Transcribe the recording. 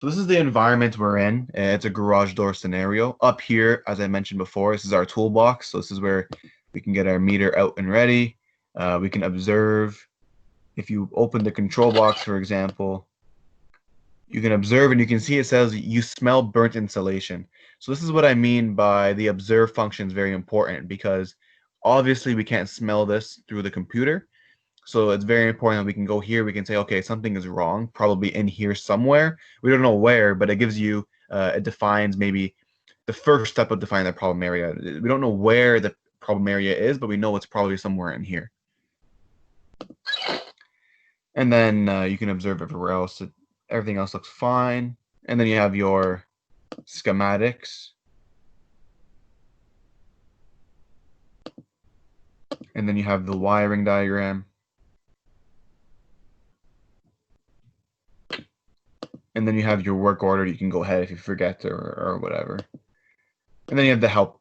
So this is the environment we're in. It's a garage door scenario. Up here, as I mentioned before, this is our toolbox. So this is where we can get our meter out and ready. We can observe. If you open the control box, for example, you can observe and you can see it says you smell burnt insulation. So this is what I mean by the observe function is very important because obviously we can't smell this through the computer. So it's very important that we can go here. We can say, okay, something is wrong, probably in here somewhere. We don't know where, but it gives you, it defines maybe the first step of defining the problem area. We don't know where the problem area is, but we know it's probably somewhere in here. And then you can observe everywhere else. Everything else looks fine. And then you have your schematics. And then you have the wiring diagram. And then you have your work order. You can go ahead if you forget or whatever. And then you have the help